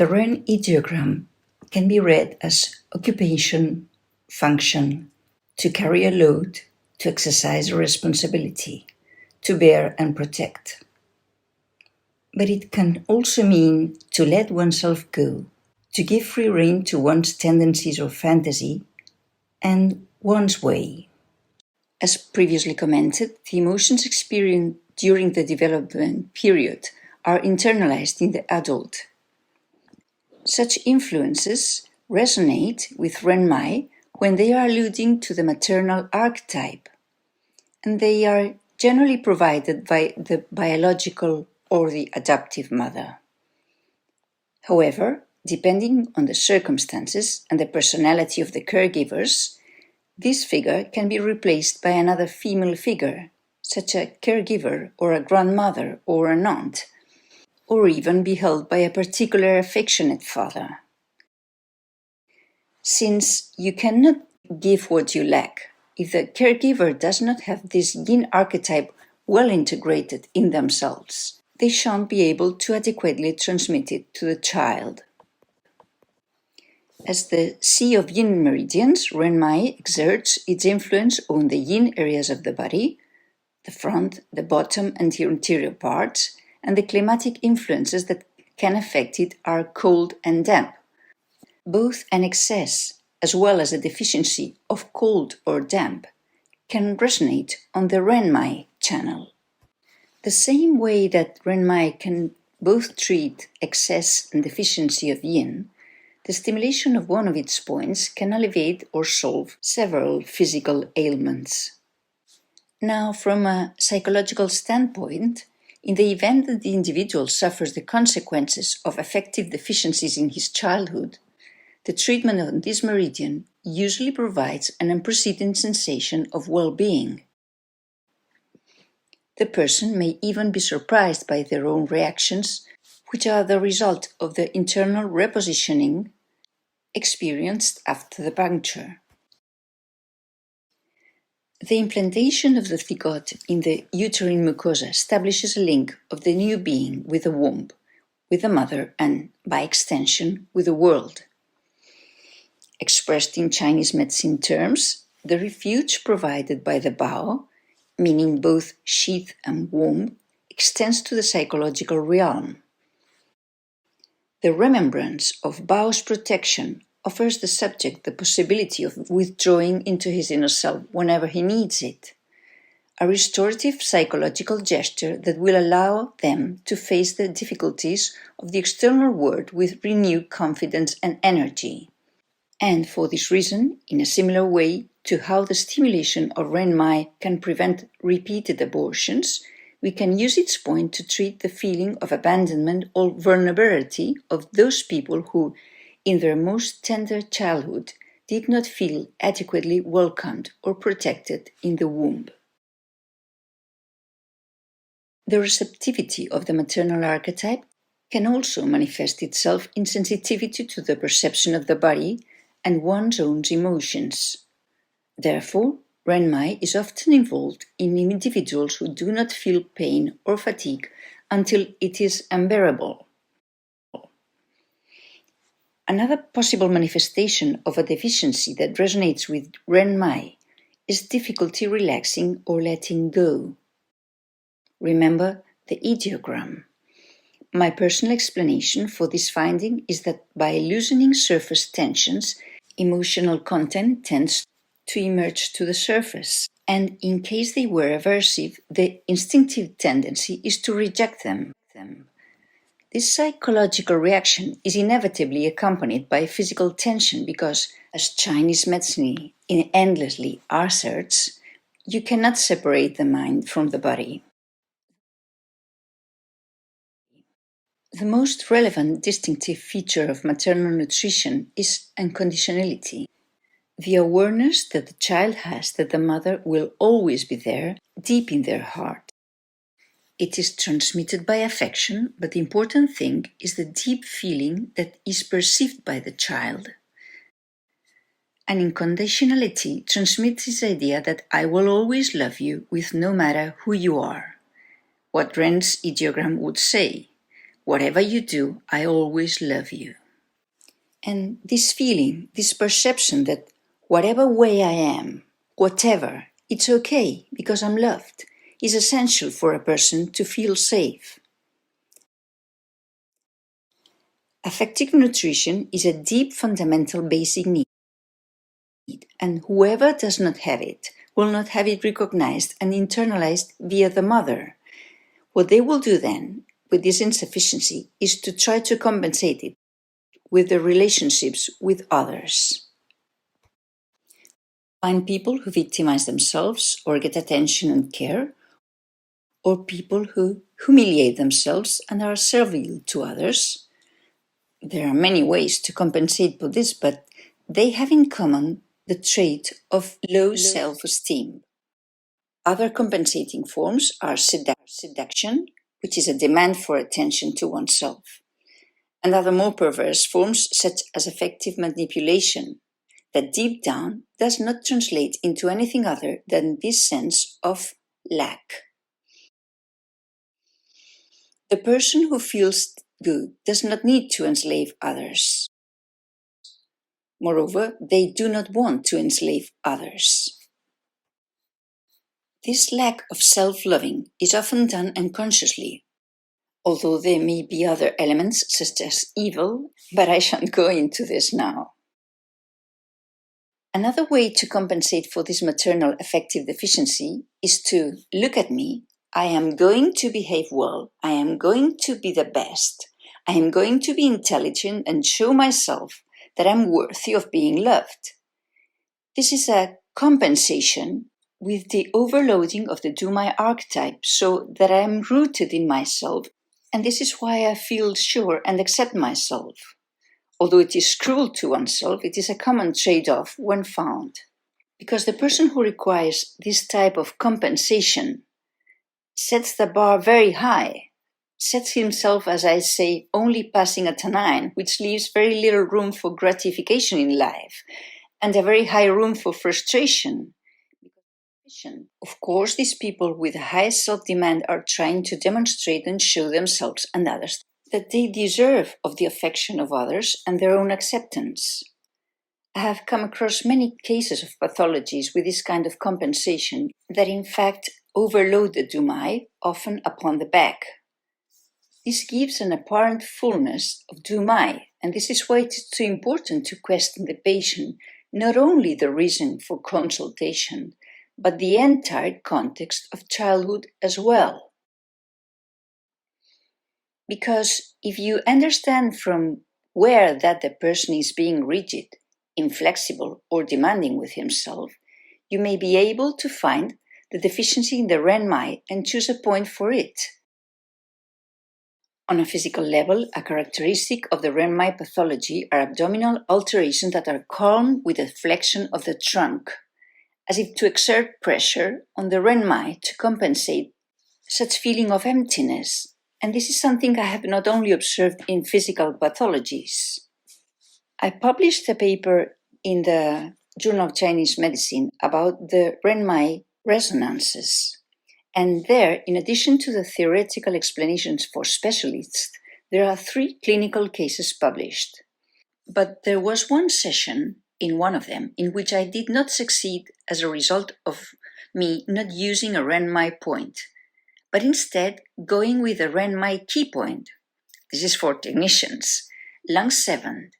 The Ren ideogram can be read as occupation, function, to carry a load, to exercise a responsibility, to bear and protect. But it can also mean to let oneself go, to give free rein to one's tendencies or fantasy, and one's way. As previously commented, the emotions experienced during the development period are internalized in the adult. Such influences resonate with Ren Mai when they are alluding to the maternal archetype, and they are generally provided by the biological or the adoptive mother. However, depending on the circumstances and the personality of the caregivers, this figure can be replaced by another female figure, such a caregiver or a grandmother or an aunt, or even be held by a particular affectionate father. Since you cannot give what you lack, if the caregiver does not have this yin archetype well integrated in themselves, they shan't be able to adequately transmit it to the child. As the sea of Yin Meridians, Ren Mai exerts its influence on the yin areas of the body, the front, the bottom and the interior parts, and the climatic influences that can affect it are cold and damp. Both an excess as well as a deficiency of cold or damp can resonate on the Ren Mai channel. The same way that Ren Mai can both treat excess and deficiency of yin, the stimulation of one of its points can alleviate or solve several physical ailments. Now, from a psychological standpoint, in the event that the individual suffers the consequences of affective deficiencies in his childhood, the treatment on this meridian usually provides an unprecedented sensation of well-being. The person may even be surprised by their own reactions, which are the result of the internal repositioning experienced after the puncture. The implantation of the zygote in the uterine mucosa establishes a link of the new being with the womb, with the mother, and, by extension, with the world. Expressed in Chinese medicine terms, the refuge provided by the Bao, meaning both sheath and womb, extends to the psychological realm. The remembrance of Bao's protection offers the subject the possibility of withdrawing into his inner self whenever he needs it, a restorative psychological gesture that will allow them to face the difficulties of the external world with renewed confidence and energy. And for this reason, in a similar way to how the stimulation of Ren Mai can prevent repeated abortions, we can use its point to treat the feeling of abandonment or vulnerability of those people who, in their most tender childhood, did not feel adequately welcomed or protected in the womb. The receptivity of the maternal archetype can also manifest itself in sensitivity to the perception of the body and one's own emotions. Therefore, Ren Mai is often involved in individuals who do not feel pain or fatigue until it is unbearable. Another possible manifestation of a deficiency that resonates with Ren Mai is difficulty relaxing or letting go. Remember the ideogram. My personal explanation for this finding is that by loosening surface tensions, emotional content tends to emerge to the surface, and in case they were aversive, the instinctive tendency is to reject them. This psychological reaction is inevitably accompanied by physical tension because, as Chinese medicine endlessly asserts, you cannot separate the mind from the body. The most relevant distinctive feature of maternal nutrition is unconditionality, the awareness that the child has that the mother will always be there, deep in their heart. It is transmitted by affection, but the important thing is the deep feeling that is perceived by the child. And unconditionality transmits this idea that I will always love you with no matter who you are, what Ren's ideogram would say, whatever you do, I always love you. And this feeling, this perception that whatever way I am, whatever, it's okay because I'm loved, is essential for a person to feel safe. Affective nutrition is a deep fundamental basic need, and whoever does not have it will not have it recognized and internalized via the mother. What they will do then with this insufficiency is to try to compensate it with the relationships with others. Find people who victimize themselves or get attention and care, or people who humiliate themselves and are servile to others. There are many ways to compensate for this, but they have in common the trait of low self-esteem. Other compensating forms are seduction, which is a demand for attention to oneself, and other more perverse forms such as affective manipulation, that deep down does not translate into anything other than this sense of lack. The person who feels good does not need to enslave others. Moreover, they do not want to enslave others. This lack of self-loving is often done unconsciously, although there may be other elements such as evil, but I shan't go into this now. Another way to compensate for this maternal affective deficiency is to look at me. I am going to behave well. I am going to be the best. I am going to be intelligent and show myself that I'm worthy of being loved. This is a compensation with the overloading of the do-my archetype so that I am rooted in myself, and this is why I feel sure and accept myself. Although it is cruel to oneself, it is a common trade-off when found. Because the person who requires this type of compensation sets the bar very high, sets himself, as I say, only passing at a 9, which leaves very little room for gratification in life, and a very high room for frustration. Of course, these people with high self-demand are trying to demonstrate and show themselves and others that they deserve of the affection of others and their own acceptance. I have come across many cases of pathologies with this kind of compensation that in fact overload the do-my, often upon the back. This gives an apparent fullness of do-my, and this is why it is so important to question the patient not only the reason for consultation, but the entire context of childhood as well. Because if you understand from where that the person is being rigid, inflexible, or demanding with himself, you may be able to find the deficiency in the Ren Mai and choose a point for it. On a physical level, a characteristic of the Ren Mai pathology are abdominal alterations that are calm with a flexion of the trunk, as if to exert pressure on the Ren Mai to compensate such feeling of emptiness. And this is something I have not only observed in physical pathologies. I published a paper in the Journal of Chinese Medicine about the Ren Mai resonances. And there, in addition to the theoretical explanations for specialists, there are 3 clinical cases published. But there was one session in one of them in which I did not succeed as a result of me not using a Ren Mai point, but instead going with a Ren Mai key point. This is for technicians, lung 7,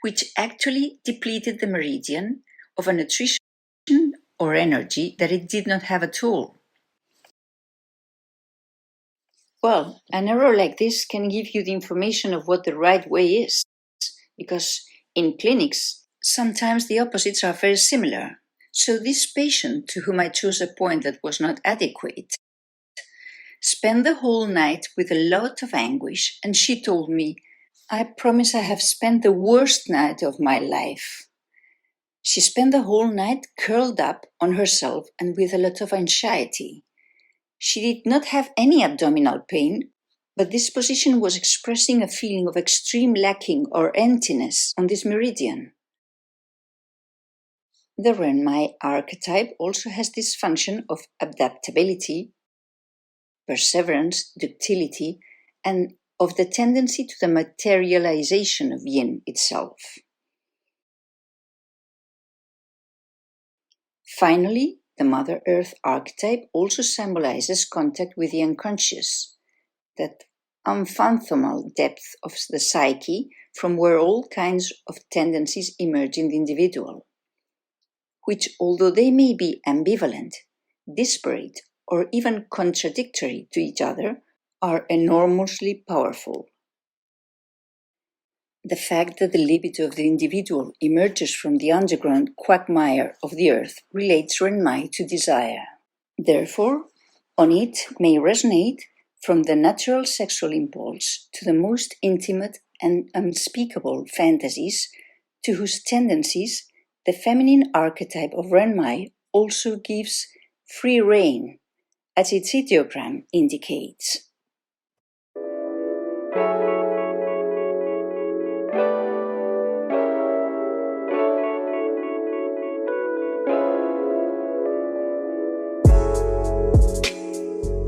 which actually depleted the meridian of a nutrition or energy that it did not have at all. Well, an error like this can give you the information of what the right way is, because in clinics, sometimes the opposites are very similar. So this patient, to whom I chose a point that was not adequate, spent the whole night with a lot of anguish, and she told me, "I promise I have spent the worst night of my life." She spent the whole night curled up on herself and with a lot of anxiety. She did not have any abdominal pain, but this position was expressing a feeling of extreme lacking or emptiness on this meridian. The Ren Mai archetype also has this function of adaptability, perseverance, ductility, and of the tendency to the materialization of Yin itself. Finally, the Mother Earth archetype also symbolizes contact with the unconscious, that unfathomable depth of the psyche from where all kinds of tendencies emerge in the individual, which, although they may be ambivalent, disparate, or even contradictory to each other, are enormously powerful. The fact that the libido of the individual emerges from the underground quagmire of the earth relates Ren Mai to desire. Therefore, on it may resonate from the natural sexual impulse to the most intimate and unspeakable fantasies, to whose tendencies the feminine archetype of Ren Mai also gives free rein, as its ideogram indicates.